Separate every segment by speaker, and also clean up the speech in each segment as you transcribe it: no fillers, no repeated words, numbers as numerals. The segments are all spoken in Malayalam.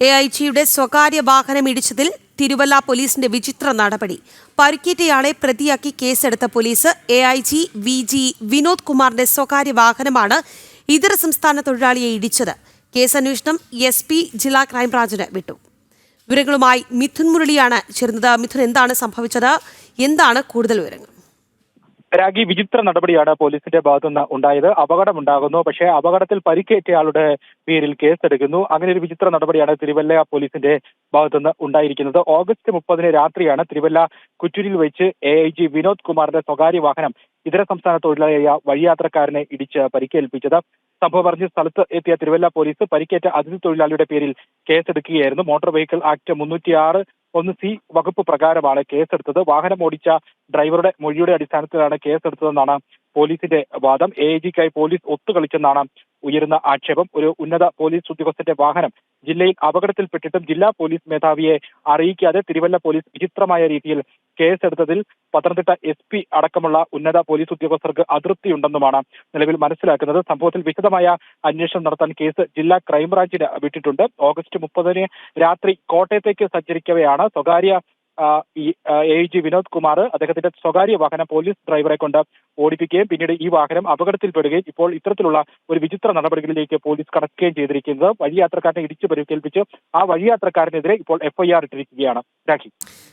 Speaker 1: എഐജിയുടെ സ്വകാര്യ വാഹനം ഇടിച്ചതിൽ തിരുവല്ല പോലീസിന്റെ വിചിത്ര നടപടി. പരിക്കേറ്റയാളെ പ്രതിയാക്കി കേസെടുത്ത പോലീസ് എഐജി വിജി വിനോദ് കുമാറിന്റെ സ്വകാര്യ വാഹനമാണ് ഇതര സംസ്ഥാന തൊഴിലാളിയെ ഇടിച്ചത്. കേസന്വേഷണം SP ജില്ലാ ക്രൈംബ്രാഞ്ചിന് വിട്ടു. വിവരങ്ങളുമായി മിഥുൻ മുരളിയാണ് ചേർന്നത്. മിഥുൻ, എന്താണ് സംഭവിച്ചത്? എന്താണ് കൂടുതൽ വിവരങ്ങൾ?
Speaker 2: രാഗി, വിചിത്ര നടപടിയാണ് പോലീസിന്റെ ഭാഗത്തുനിന്ന് ഉണ്ടായത്. അപകടമുണ്ടാകുന്നു, പക്ഷേ അപകടത്തിൽ പരിക്കേറ്റയാളുടെ പേരിൽ കേസെടുക്കുന്നു. അങ്ങനെ ഒരു വിചിത്ര നടപടിയാണ് തിരുവല്ല പോലീസിന്റെ ഭാഗത്തുനിന്ന് ഉണ്ടായിരിക്കുന്നത്. ഓഗസ്റ്റ് 30 രാത്രിയാണ് തിരുവല്ല കുറ്റൂരിൽ വെച്ച് എഐജി വിനോദ് കുമാറിന്റെ സ്വകാര്യ വാഹനം ഇതര സംസ്ഥാന തൊഴിലാളിയായ വഴിയാത്രക്കാരനെ ഇടിച്ച് പരിക്കേൽപ്പിച്ചത്. സംഭവം അറിഞ്ഞ് സ്ഥലത്ത് എത്തിയ തിരുവല്ല പോലീസ് പരിക്കേറ്റ അതിഥി തൊഴിലാളിയുടെ പേരിൽ കേസെടുക്കുകയായിരുന്നു. മോട്ടോർ വെഹിക്കിൾ ആക്ട് 306(1) വകുപ്പ് പ്രകാരമാണ് കേസെടുത്തത്. വാഹനം ഓടിച്ച ഡ്രൈവറുടെ മൊഴിയുടെ അടിസ്ഥാനത്തിലാണ് കേസെടുത്തതെന്നാണ് പോലീസിന്റെ വാദം. എഐജിക്കായി പോലീസ് ഒത്തുകളിച്ചെന്നാണ് ഉയരുന്ന ആക്ഷേപം. ഒരു ഉന്നത പോലീസ് ഉദ്യോഗസ്ഥന്റെ വാഹനം ജില്ലയിൽ അപകടത്തിൽപ്പെട്ടിട്ടും ജില്ലാ പോലീസ് മേധാവിയെ അറിയിക്കാതെ തിരുവല്ല പോലീസ് വിചിത്രമായ രീതിയിൽ കേസെടുത്തതിൽ പത്തനംതിട്ട SP അടക്കമുള്ള ഉന്നത പോലീസ് ഉദ്യോഗസ്ഥർക്ക് അതൃപ്തിയുണ്ടെന്നുമാണ് നിലവിൽ മനസ്സിലാക്കുന്നത്. സംഭവത്തിൽ വിശദമായ അന്വേഷണം നടത്താൻ കേസ് ജില്ലാ ക്രൈംബ്രാഞ്ചിന് വിട്ടിട്ടുണ്ട്. ഓഗസ്റ്റ് 30 രാത്രി കോട്ടയത്തേക്ക് സഞ്ചരിക്കവെയാണ് സ്വകാര്യ എഐജി വിനോദ് കുമാർ അദ്ദേഹത്തിന്റെ സ്വകാര്യ വാഹനം പോലീസ് ഡ്രൈവറെ കൊണ്ട് ഓടിപ്പിക്കുകയും പിന്നീട് ഈ വാഹനം അപകടത്തിൽപ്പെടുകയും ഇപ്പോൾ ഇത്തരത്തിലുള്ള ഒരു വിചിത്ര നടപടികളിലേക്ക് പോലീസ് കടക്കുകയും ചെയ്തിരിക്കുന്നത്. വഴിയാത്രക്കാരനെ ഇടിച്ചു പരിക്കേൽപ്പിച്ച് ആ വഴിയാത്രക്കാരനെതിരെ ഇപ്പോൾ FIR ഇട്ടിരിക്കുകയാണ്. രാഖി.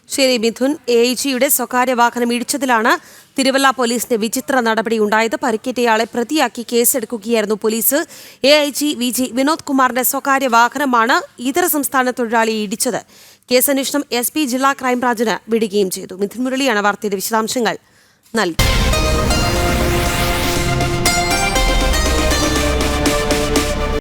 Speaker 1: ശരി മിഥുൻ, എഐജിയുടെ സ്വകാര്യ വാഹനം ഇടിച്ചതിലാണ് തിരുവല്ല പോലീസിന്റെ വിചിത്ര നടപടി ഉണ്ടായത്. പരിക്കേറ്റയാളെ പ്രതിയാക്കി കേസെടുക്കുകയായിരുന്നു പോലീസ്. എഐജി വിജി വിനോദ് കുമാറിന്റെ സ്വകാര്യ വാഹനമാണ് ഇതര സംസ്ഥാന തൊഴിലാളിയെ ഇടിച്ചത്. കേസന്വേഷണം SP ജില്ലാ ക്രൈംബ്രാഞ്ചിന് വിടുകയും ചെയ്തു. മിഥുൻ മുരളിയാണ് വാർത്തയുടെ വിശദാംശങ്ങൾ നൽകി.